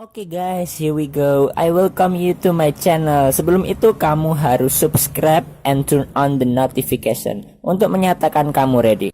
Oke guys, here we go. I welcome you to my channel. Sebelum itu kamu harus subscribe and turn on the notification untuk menyatakan kamu ready.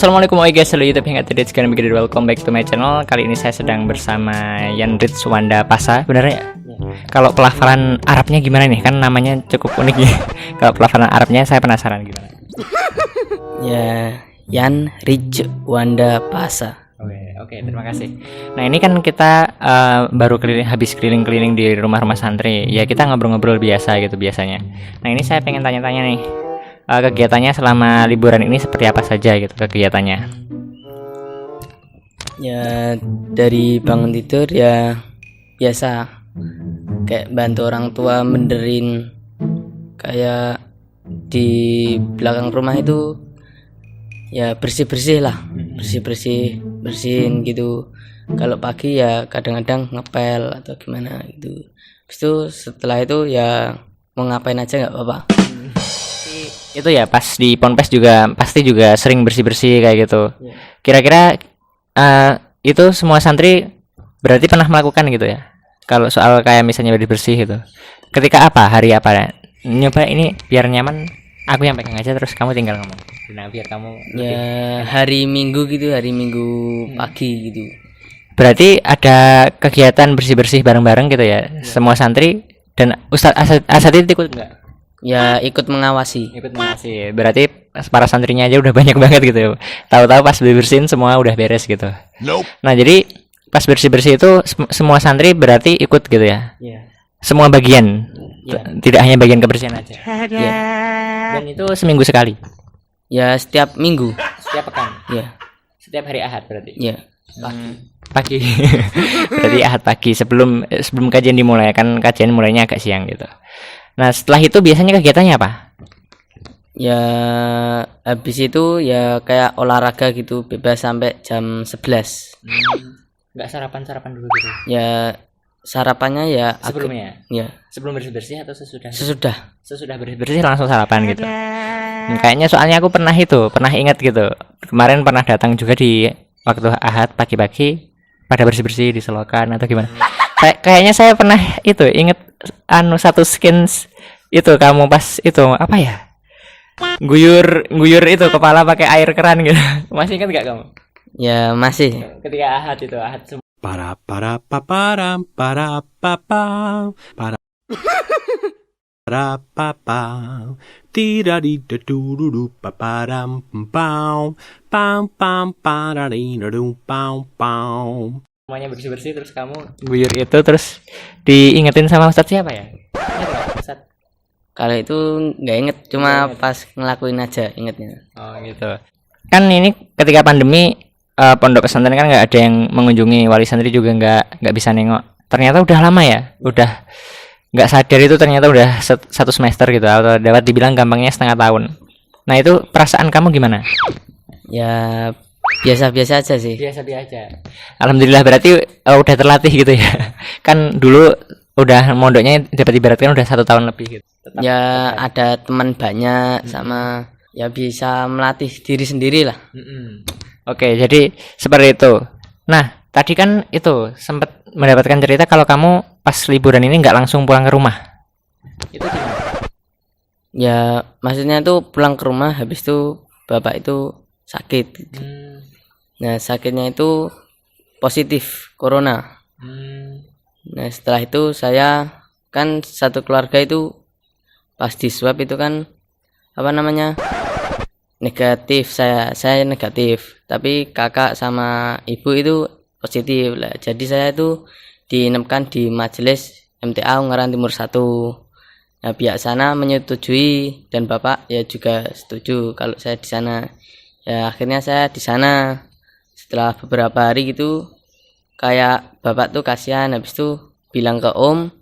Assalamualaikum guys, halo YouTube Hangat Tidits, kalian begini, welcome back to my channel. Kali ini saya sedang bersama Yanrits Wanda Pasa. Benernya kalau pelafalan Arabnya gimana nih? Kan namanya cukup unik ya. Kalau pelafalan Arabnya saya penasaran gimana. Ya, Yanrits Wanda Pasa. Oke, terima kasih. Nah ini kan kita baru habis keliling-keliling di rumah-rumah santri. Ya kita ngobrol-ngobrol biasa gitu biasanya. Nah ini saya pengen tanya-tanya nih. Kegiatannya selama liburan ini seperti apa saja gitu kegiatannya? Ya dari bangun tidur ya biasa kayak bantu orang tua benerin kayak di belakang rumah itu ya bersih-bersih lah, bersihin gitu. Kalau pagi ya kadang-kadang ngepel atau gimana gitu. Habis itu setelah itu ya mau ngapain aja nggak apa-apa. Itu ya pas di Ponpes juga pasti juga sering bersih-bersih kayak gitu. Kira-kira itu semua santri berarti pernah melakukan gitu ya? Kalau soal kayak misalnya bersih gitu. Ketika apa? Hari apa? Nyoba ini biar nyaman, aku yang pegang aja terus kamu tinggal ngomong. Nah, biar kamu Ya hari Minggu gitu, hari Minggu pagi gitu. Berarti ada kegiatan bersih-bersih bareng-bareng gitu ya? Semua santri dan Ustadz Asatid ikut enggak? Ya ikut mengawasi. Berarti para santrinya aja udah banyak banget gitu ya. Tahu-tahu pas bersihin semua udah beres gitu. Nah jadi pas bersih-bersih itu semua santri berarti ikut gitu ya. Semua bagian, tidak hanya bagian kebersihan aja. Dan itu seminggu sekali. Ya setiap minggu. Setiap pekan. Ya. Setiap hari Ahad berarti. Ya. Pagi. Berarti Ahad pagi sebelum kajian dimulai, kan kajian mulainya agak siang gitu. Nah setelah itu biasanya kegiatannya apa? Ya habis itu ya kayak olahraga gitu, bebas sampai jam 11. Nggak sarapan dulu gitu? Ya sarapannya ya sebelumnya? Ya. Sebelum bersih-bersih atau sesudah? Sesudah bersih langsung sarapan gitu. Kayaknya soalnya aku pernah ingat gitu. Kemarin pernah datang juga di waktu Ahad pagi-pagi pada bersih-bersih di selokan atau gimana. Kayaknya saya pernah inget satu skins itu kamu pas itu apa ya? Guyur itu kepala pakai air keran gitu. Masih ingat gak kamu? Ya masih. Ketika Ahad semua. Para paparam para papam para papa tidak di duduru paparam pam pam pam para di pam pam. Semuanya bersih-bersih terus kamu guyur itu terus diingetin sama Ustadz siapa ya? Ustadz. Kalau itu nggak inget, cuma pas ngelakuin aja ingetnya. Oh gitu. Kan ini ketika pandemi pondok pesantren kan nggak ada yang mengunjungi, wali santri juga nggak bisa nengok. Ternyata udah lama ya, udah nggak sadar itu ternyata udah satu semester gitu, atau dapat dibilang gampangnya setengah tahun. Nah itu perasaan kamu gimana? Ya biasa-biasa aja sih. Biasa-biasa aja. Alhamdulillah berarti udah terlatih gitu ya. Kan dulu udah mondoknya dapat ibaratkan udah 1 tahun lebih gitu. Tetap ya ada teman banyak sama ya bisa melatih diri sendiri lah. Oke, jadi seperti itu. Nah, tadi kan itu sempat mendapatkan cerita kalau kamu pas liburan ini nggak langsung pulang ke rumah. Itu gimana? Ya, maksudnya tuh pulang ke rumah habis itu bapak itu sakit. Nah, sakitnya itu positif corona. Nah, setelah itu saya kan satu keluarga itu pas di swab itu kan apa namanya? Negatif. Saya negatif, tapi kakak sama ibu itu positif lah. Jadi saya itu diinapkan di majelis MTA Ungaran Timur 1. Nah, pihak sana menyetujui dan bapak ya juga setuju kalau saya di sana. Ya akhirnya saya di sana. Setelah beberapa hari gitu, kayak bapak tuh kasihan, habis itu bilang ke om.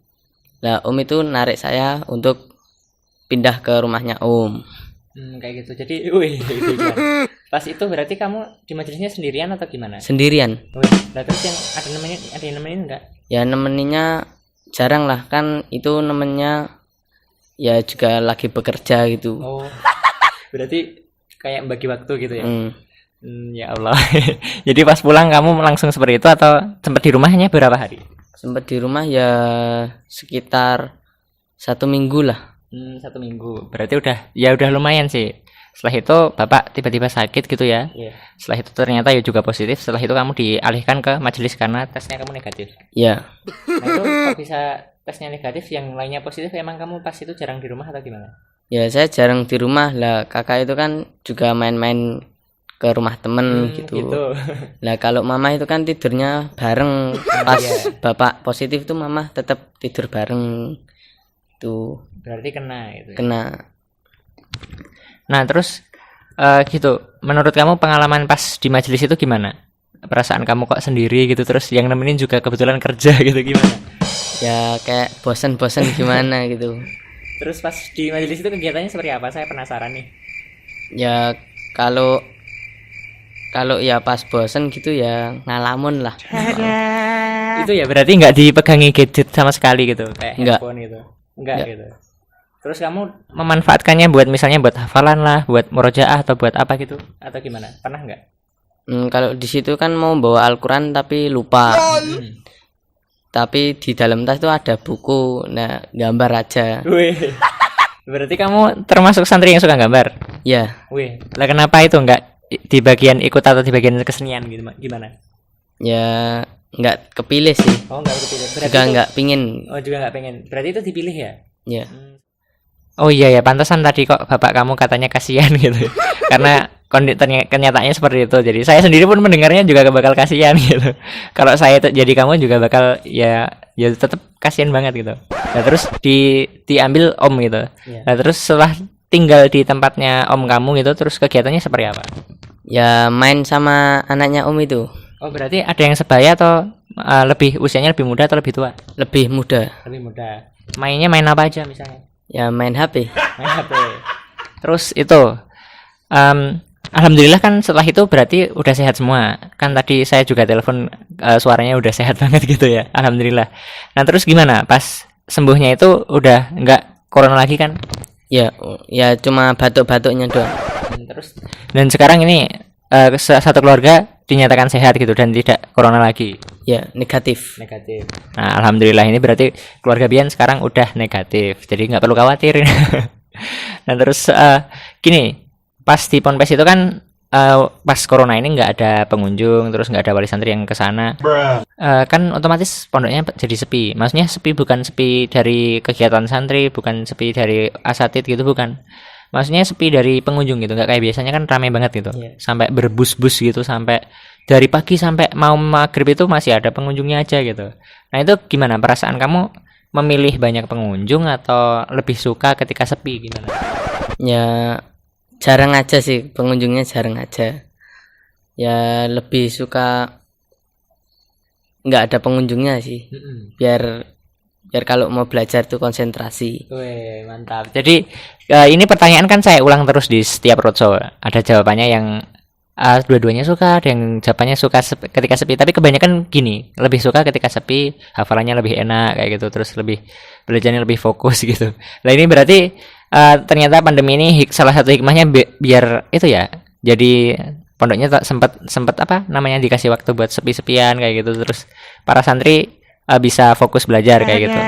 Nah om itu narik saya untuk pindah ke rumahnya om. Kayak gitu. Jadi, wih, kan. Pas itu berarti kamu di majelisnya sendirian atau gimana? Sendirian. Wih, lah terus yang ada yang nemenin enggak? Ya nemeninnya jarang lah, kan itu nemennya ya juga lagi bekerja gitu. Oh, berarti kayak bagi waktu gitu ya? Ya Allah. Jadi pas pulang kamu langsung seperti itu atau sempat di rumahnya berapa hari? Sempat di rumah ya sekitar 1 minggu lah. 1 minggu. Berarti udah lumayan sih. Setelah itu bapak tiba-tiba sakit gitu ya. Setelah itu ternyata ya juga positif. Setelah itu kamu dialihkan ke majelis karena tesnya kamu negatif. Ya. Nah itu kok bisa tesnya negatif, yang lainnya positif? Emang kamu pas itu jarang di rumah atau gimana? Ya saya jarang di rumah lah, kakak itu kan juga main-main ke rumah temen gitu. Nah kalau mama itu kan tidurnya bareng. Pas bapak positif tuh mama tetap tidur bareng tuh. Berarti kena itu. Kena. Nah terus gitu, menurut kamu pengalaman pas di majelis itu gimana? Perasaan kamu kok sendiri gitu, terus yang nemenin juga kebetulan kerja gitu, gimana? Ya kayak bosan-bosan gimana gitu. Terus pas di majelis itu kegiatannya seperti apa? Saya penasaran nih. Ya kalau ya pas bosan gitu ya ngalamun lah. Itu ya berarti nggak dipegangi gadget sama sekali gitu, kayak Enggak. handphone gitu. Enggak gitu. Terus kamu memanfaatkannya buat misalnya buat hafalan lah, buat murojaah atau buat apa gitu, atau gimana? Pernah nggak? Kalau di situ kan mau bawa Al-Quran tapi lupa. Tapi di dalam tas itu ada buku, nah gambar aja. Wih. Berarti kamu termasuk santri yang suka gambar? Ya. Wih. Lah kenapa itu nggak di bagian ikut atau di bagian kesenian gitu, gimana? Ya nggak kepilih sih. Oh nggak kepilih. Juga nggak pingin. Oh juga nggak pengen. Berarti itu dipilih ya? Ya. Oh iya ya, pantasan tadi kok bapak kamu katanya kasihan gitu. Karena kenyataannya seperti itu. Jadi saya sendiri pun mendengarnya juga bakal kasihan gitu. Kalau saya jadi kamu juga bakal ya tetap kasihan banget gitu. Nah terus diambil om gitu. Nah terus setelah tinggal di tempatnya om kamu gitu, terus kegiatannya seperti apa? Ya main sama anaknya om itu. Oh berarti ada yang sebaya atau usianya lebih muda atau lebih tua? Lebih muda. Lebih muda. Mainnya main apa aja misalnya? Ya main HP. Main HP. Terus itu alhamdulillah kan setelah itu berarti udah sehat semua. Kan tadi saya juga telepon suaranya udah sehat banget gitu ya. Alhamdulillah. Nah terus gimana? Pas sembuhnya itu udah nggak corona lagi kan? Ya cuma batuk-batuknya doang. Terus dan sekarang ini satu keluarga dinyatakan sehat gitu dan tidak corona lagi. Ya negatif. Nah alhamdulillah, ini berarti keluarga Bian sekarang udah negatif, jadi nggak perlu khawatir. Nah terus gini, pas di Ponpes itu kan pas corona ini nggak ada pengunjung, terus nggak ada wali santri yang kesana, kan otomatis pondoknya jadi sepi. Maksudnya sepi bukan sepi dari kegiatan santri, bukan sepi dari asatid gitu, bukan. Maksudnya sepi dari pengunjung gitu, nggak kayak biasanya kan ramai banget gitu, sampai berbus-bus gitu, sampai dari pagi sampai mau maghrib itu masih ada pengunjungnya aja gitu. Nah itu gimana perasaan kamu memilih banyak pengunjung atau lebih suka ketika sepi, gimana? Ya jarang aja sih, pengunjungnya jarang aja. Ya lebih suka nggak ada pengunjungnya sih, biar kalau mau belajar tuh konsentrasi. Wih, mantap. Jadi ini pertanyaan kan saya ulang terus di setiap roadshow. Ada jawabannya yang dua-duanya suka, ada yang jawabannya suka ketika sepi. Tapi kebanyakan gini, lebih suka ketika sepi, hafalannya lebih enak kayak gitu, terus lebih belajarnya lebih fokus gitu. Nah ini berarti ternyata pandemi ini salah satu hikmahnya biar itu ya. Jadi pondoknya sempat apa namanya dikasih waktu buat sepi-sepian kayak gitu, terus para santri bisa fokus belajar kayak gitu.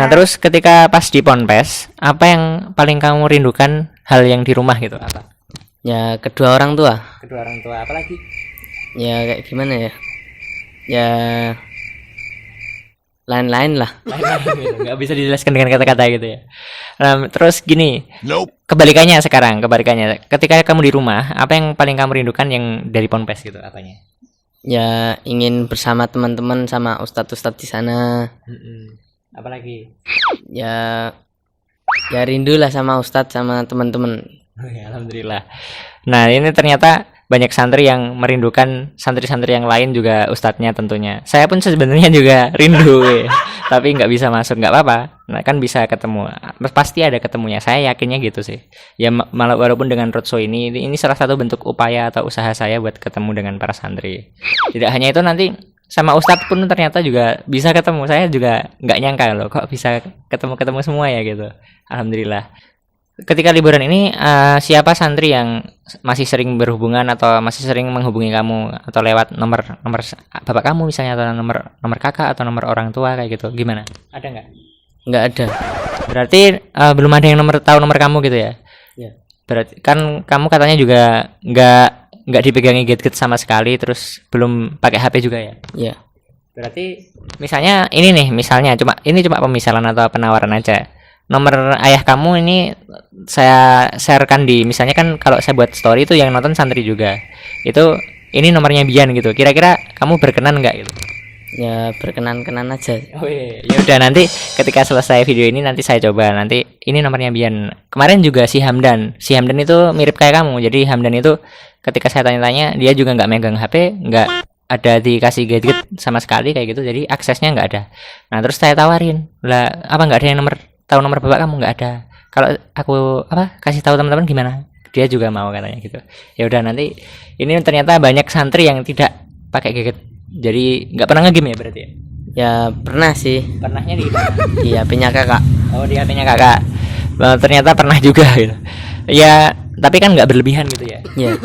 Nah terus ketika pas di Ponpes, apa yang paling kamu rindukan hal yang di rumah gitu, apa? Ya kedua orang tua. Kedua orang tua, apa lagi? Ya kayak gimana ya? Ya lain-lain lah. Lain-lain gitu, nggak bisa dijelaskan dengan kata-kata gitu ya. Nah terus gini, kebalikannya sekarang, ketika kamu di rumah, apa yang paling kamu rindukan yang dari Ponpes gitu, apanya? Ya ingin bersama teman-teman sama ustadz-ustadz di sana. Apalagi? Ya rindu lah sama ustadz sama teman-teman. Alhamdulillah. Nah, ini ternyata banyak santri yang merindukan santri-santri yang lain juga ustadznya tentunya. Saya pun sebenarnya juga rindu, tapi nggak bisa masuk, nggak apa-apa. Nah, kan bisa ketemu, pasti ada ketemunya. Saya yakinnya gitu sih. Ya malah walaupun dengan roadshow ini salah satu bentuk upaya atau usaha saya buat ketemu dengan para santri. Tidak hanya itu, nanti sama ustadz pun ternyata juga bisa ketemu. Saya juga nggak nyangka loh, kok bisa ketemu semua ya gitu. Alhamdulillah. Ketika liburan ini, siapa santri yang masih sering berhubungan atau masih sering menghubungi kamu atau lewat nomor bapak kamu misalnya, atau nomor kakak atau nomor orang tua kayak gitu? Gimana? Ada nggak? Nggak ada. Berarti belum ada yang tahu nomor kamu gitu ya? Ya. Berarti kan kamu katanya juga nggak dipegangi gadget sama sekali, terus belum pakai HP juga ya? Ya. Berarti misalnya ini nih, cuma pemisalan atau penawaran aja. Nomor ayah kamu ini saya sharekan di, misalnya kan kalau saya buat story itu yang nonton santri juga. Itu ini nomornya Bian gitu. Kira-kira kamu berkenan nggak gitu? Ya berkenan-kenan aja. Oh iya. Ya udah, nanti ketika selesai video ini nanti saya coba. Nanti ini nomornya Bian. Kemarin juga si Hamdan itu mirip kayak kamu. Jadi Hamdan itu ketika saya tanya-tanya, dia juga nggak megang HP, nggak ada dikasih gadget sama sekali kayak gitu. Jadi aksesnya nggak ada. Nah, terus saya tawarin, lah apa nggak ada yang tahu nomor bapak kamu? Nggak ada. Kalau aku kasih tahu teman-teman gimana? Dia juga mau katanya gitu. Ya udah, nanti ini ternyata banyak santri yang tidak pakai gadget. Jadi nggak pernah nge-game ya berarti ya? Ya pernah sih. Pernahnya di mana? Di HP-nya kakak. Oh, di HP-nya kakak. Ternyata pernah juga gitu. Ya, tapi kan nggak berlebihan gitu ya. Ya.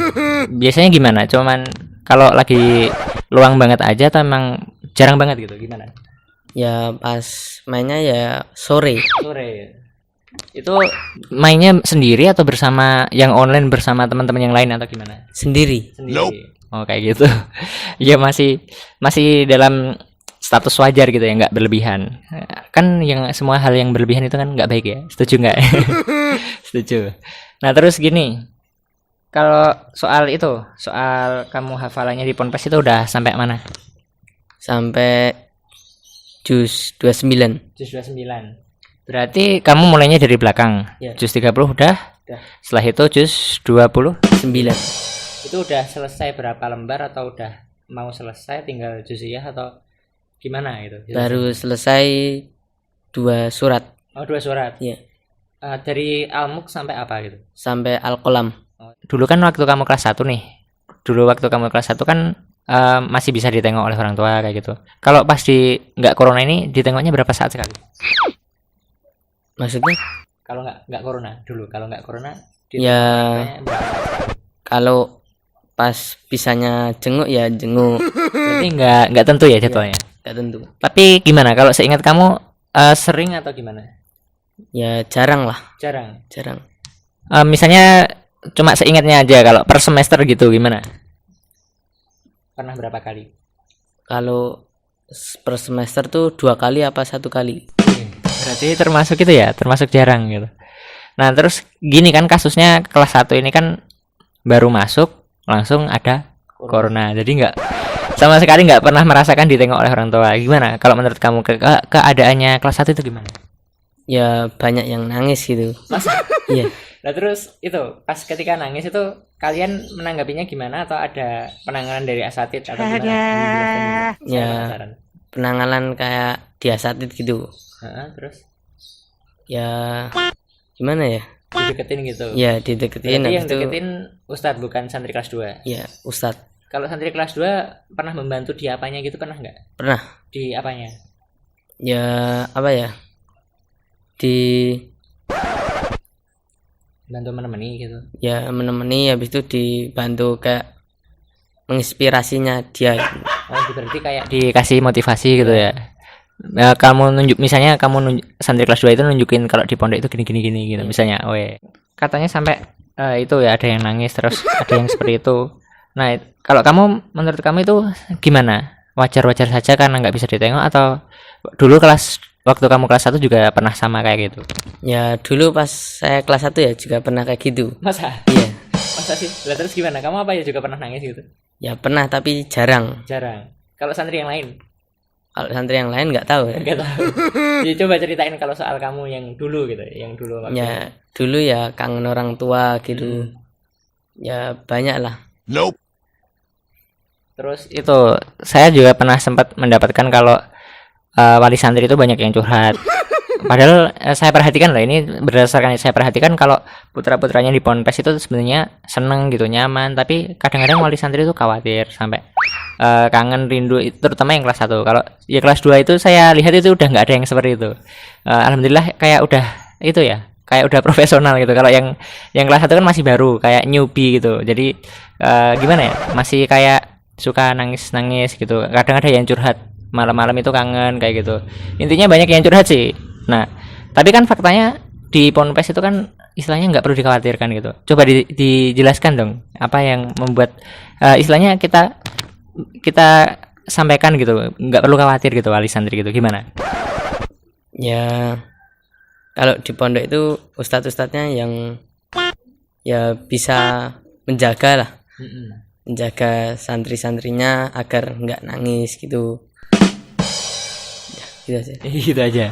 Biasanya gimana? Cuman kalau lagi luang banget aja atau emang jarang banget gitu? Gimana? Ya pas mainnya ya sore. Itu mainnya sendiri atau bersama yang online bersama teman-teman yang lain atau gimana? Sendiri. Oh, kayak gitu. Ya masih dalam status wajar gitu ya, nggak berlebihan. Kan yang semua hal yang berlebihan itu kan nggak baik ya. Setuju nggak? Setuju. Nah, terus gini. Kalau soal kamu hafalannya di Ponpes itu udah sampai mana? Sampai juz 29. Juz 29. Berarti kamu mulainya dari belakang. Ya. Juz 30 udah. Setelah itu juz 29. Itu udah selesai berapa lembar atau udah mau selesai tinggal juziyah atau gimana gitu? Baru selesai 2 surat. Oh, 2 surat. Iya. Dari Al-Mulk sampai apa gitu? Sampai Al-Qalam. Dulu kan waktu kamu kelas 1 nih. Waktu kamu kelas 1 kan masih bisa ditengok oleh orang tua kayak gitu. Kalau pas nggak corona ini ditengoknya berapa saat sekali? Maksudnya? Kalau nggak corona dulu, kalau nggak corona ya kalau pas bisanya jenguk ya jenguk. Berarti nggak tentu ya jadwalnya? Nggak tentu. Tapi gimana kalau seingat kamu sering atau gimana? Ya jarang lah. Jarang. Misalnya Cuma seingatnya aja, kalau per semester gitu gimana? Pernah berapa kali? Kalau per semester tuh 2 kali apa 1 kali? Berarti termasuk itu ya, termasuk jarang gitu. Nah, terus gini kan kasusnya kelas 1 ini kan baru masuk langsung ada corona. Jadi sama sekali nggak pernah merasakan ditengok oleh orang tua. Gimana kalau menurut kamu keadaannya kelas 1 itu gimana? Ya banyak yang nangis gitu. Masa? Iya. Nah, terus itu pas ketika nangis itu kalian menanggapinya gimana, atau ada penanganan dari asatid atau gimana? Ya penanganan kayak di asatid gitu. Terus? Ya gimana ya? Dideketin gitu. Ya dideketin. Berarti yang deketin Ustadz bukan santri kelas 2? Ya Ustadz. Kalau santri kelas 2 pernah membantu di apanya gitu, pernah nggak? Pernah. Di apanya? Ya apa ya? Di bantu menemani gitu. Ya menemani, habis itu dibantu kayak menginspirasinya dia. Oh, berarti kayak dikasih motivasi gitu ya. Nah, kamu santri kelas 2 itu nunjukin kalau di pondok itu gini gitu misalnya. Katanya sampai itu ya ada yang nangis, terus ada yang seperti itu. Nah, kalau menurut kamu itu gimana? Wajar-wajar saja karena nggak bisa ditengok, atau dulu waktu kamu kelas 1 juga pernah sama kayak gitu? Ya dulu pas saya kelas 1 ya juga pernah kayak gitu. Masa? Iya. Masa sih? Lah terus gimana? Kamu apa ya juga pernah nangis gitu? Ya pernah tapi jarang. Kalau santri yang lain? Kalau santri yang lain nggak tahu ya. Enggak tahu. Ya, coba ceritain kalau soal kamu yang dulu gitu, yang dulu waktu. Ya dulu ya kangen orang tua gitu. Ya banyak lah. Nope. Terus itu saya juga pernah sempat mendapatkan kalau wali santri itu banyak yang curhat. Padahal saya perhatikan lah, ini berdasarkan saya perhatikan kalau putra-putranya di Ponpes itu sebenarnya seneng gitu, nyaman, tapi kadang-kadang wali santri itu khawatir sampai kangen, rindu, terutama yang kelas 1. Kalau ya kelas 2 itu saya lihat itu udah nggak ada yang seperti itu. Alhamdulillah kayak udah itu ya, kayak udah profesional gitu. Kalau yang kelas 1 kan masih baru, kayak newbie gitu. Jadi gimana ya? Masih kayak suka nangis-nangis gitu. Kadang ada yang curhat malam-malam itu kangen kayak gitu. Intinya banyak yang curhat sih. Nah, tapi kan faktanya di Ponpes itu kan istilahnya nggak perlu dikhawatirkan gitu. Coba dijelaskan dong apa yang membuat istilahnya kita sampaikan gitu, nggak perlu khawatir gitu wali santri gitu. Gimana? Ya kalau di pondok itu ustadz-ustadznya yang ya bisa menjaga lah, menjaga santri-santrinya agar nggak nangis gitu. Ya, gitu aja. Gitu aja.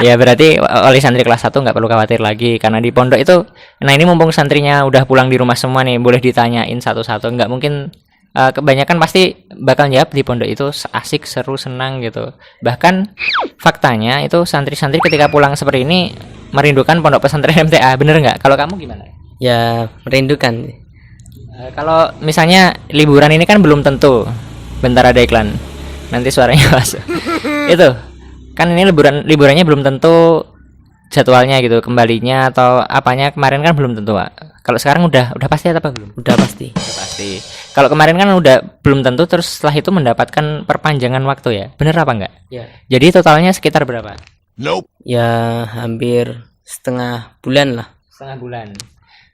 Ya berarti wali santri kelas 1 nggak perlu khawatir lagi karena di pondok itu, nah ini mumpung santrinya udah pulang di rumah semua nih, boleh ditanyain satu-satu, nggak mungkin kebanyakan pasti bakal jawab di pondok itu asik, seru, senang gitu. Bahkan faktanya itu santri-santri ketika pulang seperti ini merindukan pondok pesantren MTA, bener nggak? Kalau kamu gimana? Ya merindukan. Kalau misalnya liburan ini kan belum tentu, bentar ada iklan, nanti suaranya masuk. Itu kan ini liburannya belum tentu jadwalnya gitu, kembalinya atau apanya kemarin kan belum tentu, Pak. Kalau sekarang udah pasti atau belum? Udah pasti. Udah pasti. Kalau kemarin kan udah belum tentu, terus setelah itu mendapatkan perpanjangan waktu ya. Bener apa enggak? Ya. Jadi totalnya sekitar berapa? Nope. Ya hampir setengah bulan lah. Setengah bulan.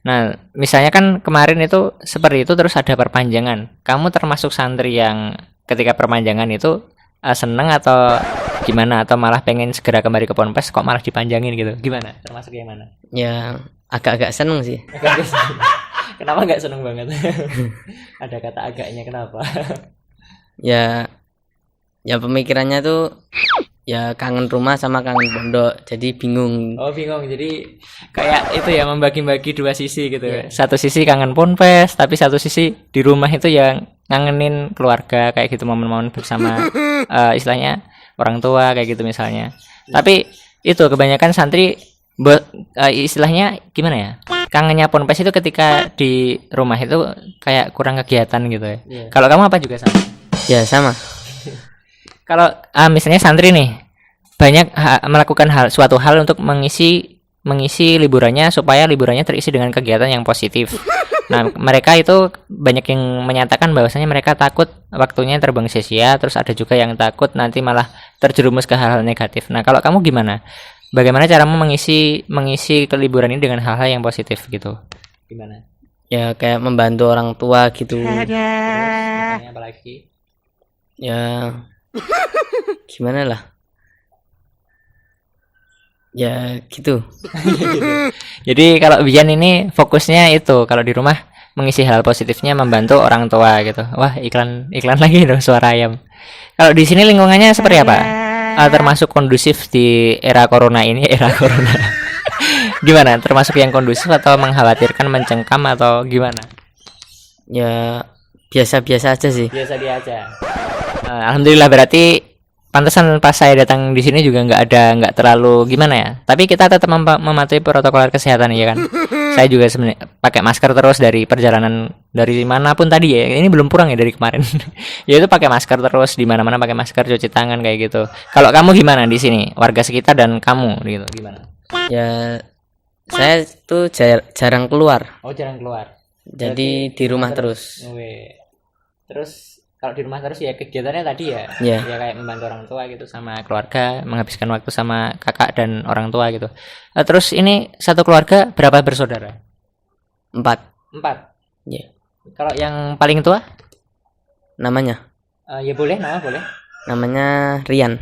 Nah, misalnya kan kemarin itu seperti itu terus ada perpanjangan. Kamu termasuk santri yang ketika perpanjangan itu seneng atau gimana, atau malah pengen segera kembali ke Ponpes kok malah dipanjangin gitu? Gimana? Termasuk yang mana? Ya agak-agak seneng sih. Kenapa nggak seneng banget? Ada kata agaknya, kenapa? Ya pemikirannya tuh ya kangen rumah sama kangen pondok, jadi bingung. Oh bingung, jadi kayak itu ya, membagi-bagi dua sisi gitu. Satu sisi kangen Ponpes, tapi satu sisi di rumah itu yang ngangenin keluarga kayak gitu, momen-momen bersama istilahnya orang tua kayak gitu misalnya. Tapi itu kebanyakan santri istilahnya gimana ya, kangennya Ponpes itu ketika di rumah itu kayak kurang kegiatan gitu ya. Kalau kamu apa juga sama? Ya sama. Kalau misalnya santri nih banyak melakukan suatu hal untuk mengisi liburannya supaya liburannya terisi dengan kegiatan yang positif. Nah, mereka itu banyak yang menyatakan bahwasanya mereka takut waktunya terbang sia-sia, terus ada juga yang takut nanti malah terjerumus ke hal-hal negatif. Nah, kalau kamu gimana? Bagaimana caramu mengisi liburan ini dengan hal-hal yang positif gitu? Gimana? Ya kayak membantu orang tua gitu. Terus, apalagi? Ya gimana lah. Ya gitu. Jadi kalau Bian ini fokusnya itu kalau di rumah mengisi hal positifnya, membantu orang tua gitu. Wah, iklan lagi dong, suara ayam. Kalau di sini lingkungannya seperti apa? Termasuk kondusif di era corona ini, Gimana? Termasuk yang kondusif atau mengkhawatirkan, mencengkam atau gimana? Ya biasa-biasa aja sih. Biasa dia aja. Alhamdulillah, berarti pantesan pas saya datang di sini juga nggak terlalu gimana ya. Tapi kita tetap mematuhi protokol kesehatan ya kan. Saya juga sebenarnya pakai masker terus dari perjalanan dari manapun tadi ya. Ini belum pulang ya dari kemarin. Ya itu pakai masker terus, di mana-mana pakai masker, cuci tangan kayak gitu. Kalau kamu gimana di sini? Warga sekitar dan kamu gitu gimana? Ya saya tuh jarang keluar. Oh, jarang keluar. Jadi di rumah terus. Terus kalau di rumah terus ya kegiatannya tadi ya, ya kayak membantu orang tua gitu sama keluarga, menghabiskan waktu sama kakak dan orang tua gitu. Terus ini satu keluarga berapa bersaudara? 4. Ya. Kalau yang paling tua? Namanya? Ya boleh, nama boleh. Namanya Rian.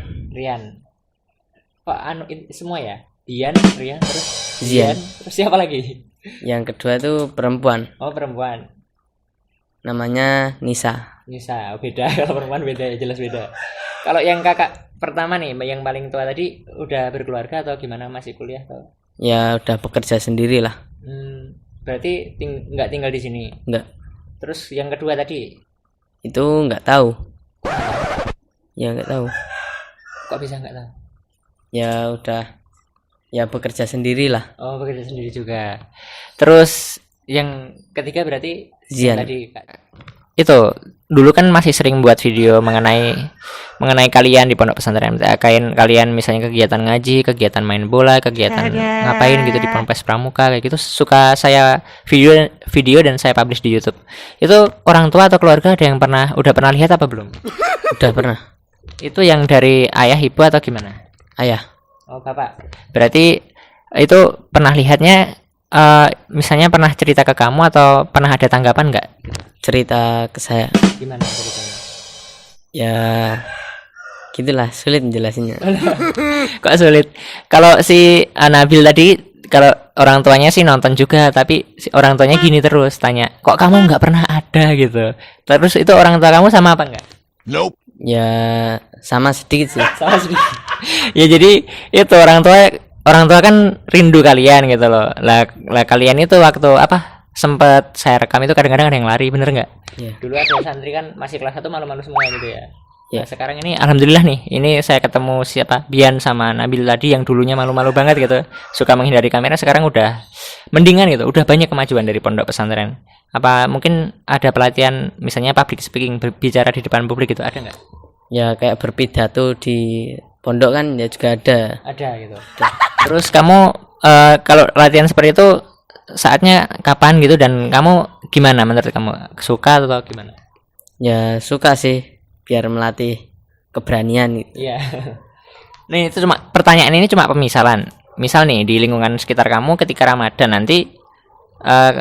Kok semua ya? Dian, Rian, terus Zian. Terus siapa lagi? Yang kedua itu perempuan. Oh, perempuan. Namanya Nisa. Beda. Kalau perempuan beda ya, jelas beda. Kalau yang kakak pertama nih, yang paling tua tadi udah berkeluarga atau gimana, masih kuliah atau? Ya udah bekerja sendiri lah. Berarti nggak tinggal di sini. Enggak, Terus yang kedua tadi, itu nggak tahu. Ya nggak tahu. kok bisa nggak tahu? Ya udah, ya bekerja sendiri lah. Oh, bekerja sendiri juga. Terus yang ketiga berarti Zian. yang tadi itu dulu kan masih sering buat video mengenai kalian di pondok pesantren. Kalian misalnya kegiatan ngaji, kegiatan main bola, kegiatan ngapain gitu di Ponpes Pramuka kayak gitu, suka saya video dan saya publish di YouTube. Itu orang tua atau keluarga ada yang udah pernah lihat apa belum? Udah pernah. Itu yang dari ayah, ibu atau gimana? Ayah. Oh, bapak. Berarti itu pernah lihatnya, misalnya pernah cerita ke kamu atau pernah ada tanggapan nggak? Cerita ke saya. Gimana ceritanya? Ya gitulah, sulit menjelasinnya. Kok sulit? Kalau si Nabil tadi, kalau orang tuanya sih nonton juga, tapi si orang tuanya gini terus tanya, kok kamu nggak pernah ada gitu. Terus itu orang tua kamu sama apa enggak? Ya sama sedikit sih. Sama sih. Ya jadi itu orang tua kan rindu kalian gitu loh. Lah kalian itu waktu apa? Sempet saya rekam itu kadang-kadang ada yang lari, bener nggak? Iya. Dulu ada santri kan masih kelas 1 malu-malu semua gitu ya. Iya. Nah, sekarang ini alhamdulillah nih, ini saya ketemu siapa? Bian sama Nabil tadi yang dulunya malu-malu banget gitu, suka menghindari kamera, sekarang udah mendingan gitu, udah banyak kemajuan dari pondok pesantren. Apa mungkin ada pelatihan misalnya public speaking, berbicara di depan publik gitu, ada nggak? Ya kayak berpidato di pondok kan ya juga ada. Ada gitu. Terus kamu kalau latihan seperti itu saatnya kapan gitu, dan kamu gimana menurut kamu, suka atau gimana? Ya suka sih, biar melatih keberanian gitu. Iya. Nih itu cuma pertanyaan ini cuma pemisalan. Misal nih di lingkungan sekitar kamu ketika Ramadan nanti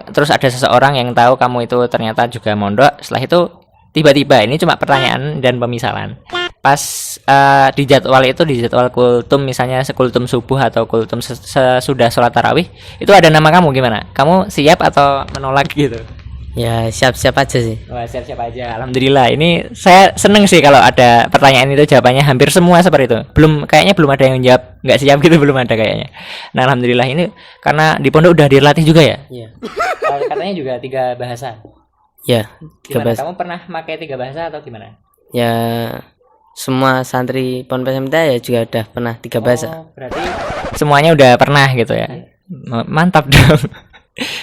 terus ada seseorang yang tahu kamu itu ternyata juga mondok, setelah itu tiba-tiba, ini cuma pertanyaan dan pemisalan. Pas di jadwal kultum, misalnya sekultum subuh atau kultum sesudah sholat tarawih, itu ada nama kamu, gimana? Kamu siap atau menolak gitu? Ya siap-siap aja sih. Wah, siap-siap aja. Alhamdulillah. Ini saya seneng sih kalau ada pertanyaan itu jawabannya hampir semua seperti itu. Kayaknya belum ada yang jawab nggak siap gitu, belum ada kayaknya. Nah, alhamdulillah ini karena di pondok udah dilatih juga ya. Iya. Katanya juga 3 bahasa. Ya, Gimana? Kamu pernah pakai 3 bahasa atau gimana? Ya semua santri Ponpes MTA ya juga udah pernah 3 bahasa. Oh, berarti semuanya udah pernah gitu ya. Mantap dong.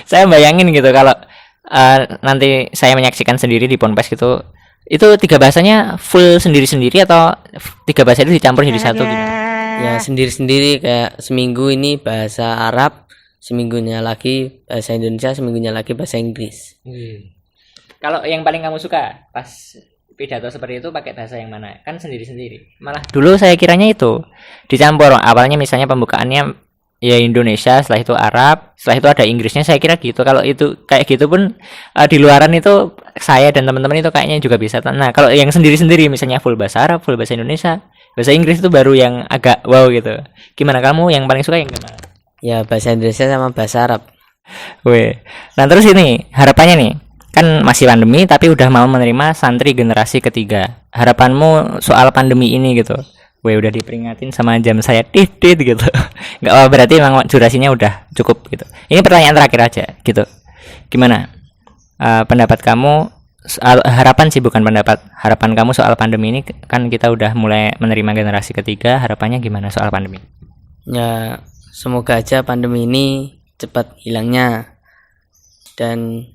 Saya bayangin gitu kalau nanti saya menyaksikan sendiri di Ponpes gitu, itu 3 bahasanya full sendiri-sendiri atau 3 bahasa itu dicampur jadi satu gitu? Ya sendiri-sendiri, kayak seminggu ini bahasa Arab, seminggunya lagi bahasa Indonesia, seminggunya lagi bahasa Inggris. Kalau yang paling kamu suka pas pidato seperti itu pakai bahasa yang mana? Kan sendiri-sendiri. Malah dulu saya kiranya itu dicampur. Awalnya misalnya pembukaannya ya Indonesia, setelah itu Arab, setelah itu ada Inggrisnya, saya kira gitu. Kalau itu kayak gitu pun di luaran itu saya dan teman-teman itu kayaknya juga bisa. Nah, kalau yang sendiri-sendiri misalnya full bahasa Arab, full bahasa Indonesia, bahasa Inggris itu baru yang agak wow gitu. Gimana kamu yang paling suka yang gimana? Ya bahasa Indonesia sama bahasa Arab. Weh. Nah, terus ini harapannya nih, kan masih pandemi tapi udah mau menerima santri generasi ketiga. Harapanmu soal pandemi ini gitu? Weh, udah diperingatin sama jam saya titit gitu. Nggak apa, berarti memang durasinya udah cukup gitu. Ini pertanyaan terakhir aja gitu. Gimana pendapat kamu harapan sih, bukan pendapat, harapan kamu soal pandemi ini? Kan kita udah mulai menerima generasi ketiga, harapannya gimana soal pandemi? Ya semoga aja pandemi ini cepat hilangnya dan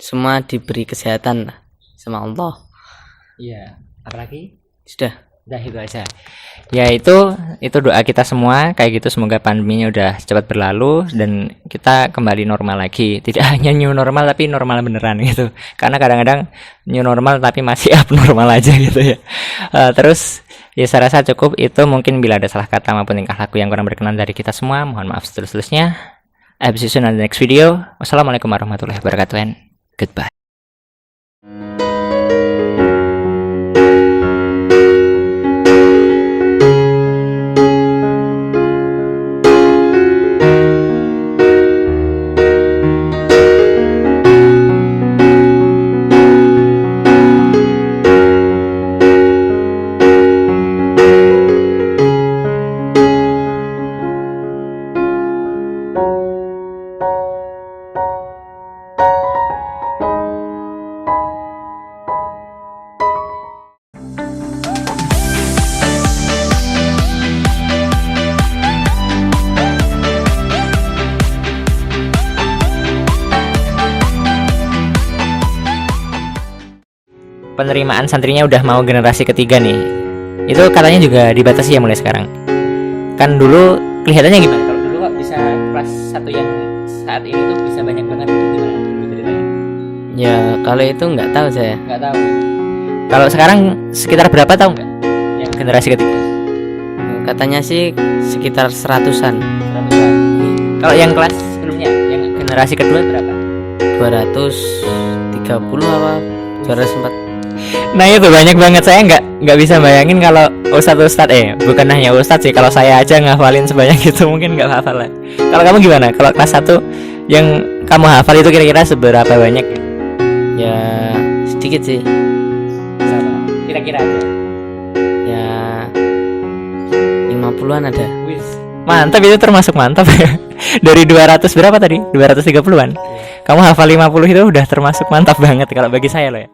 semua diberi kesehatan lah sama Allah. Iya, apalagi? Sudah itu aja. Ya itu doa kita semua kayak gitu, semoga pandeminya udah cepat berlalu dan kita kembali normal lagi. Tidak hanya new normal tapi normal beneran gitu. Karena kadang-kadang new normal tapi masih abnormal aja gitu ya. Terus ya saya rasa cukup itu. Mungkin bila ada salah kata maupun tingkah laku yang kurang berkenan dari kita semua, mohon maaf seterusnya. I'll see you soon on the next video. Wassalamualaikum warahmatullahi wabarakatuh and goodbye. penerimaan santrinya udah mau generasi ketiga nih. Itu katanya juga dibatasi ya mulai sekarang. Kan dulu kelihatannya gimana? Kalau dulu kok bisa kelas 1 yang saat ini tuh bisa banyak banget, itu gimana? Dulu ceritanya? Ya kalau itu nggak tahu saya. Nggak tahu. Kalau sekarang sekitar berapa, tahu nggak? Yang generasi ketiga? Katanya sih sekitar 100-an. 100-an. Kalau yang kelas sebelumnya, yang generasi kedua berapa? 230 apa 204. Nah itu banyak banget, saya nggak bisa bayangin kalau ustadz bukan hanya ustadz sih, kalau saya aja ngafalin sebanyak itu mungkin nggak hafal lah. Kalau kamu gimana? Kalau kelas 1 yang kamu hafal itu kira-kira seberapa banyak? Ya sedikit sih. Sama, kira-kira aja. Ya 50-an ada. Wis, mantap, itu termasuk mantap ya. Dari 200 berapa tadi? 230-an. Kamu hafal 50 itu udah termasuk mantap banget kalau bagi saya loh ya.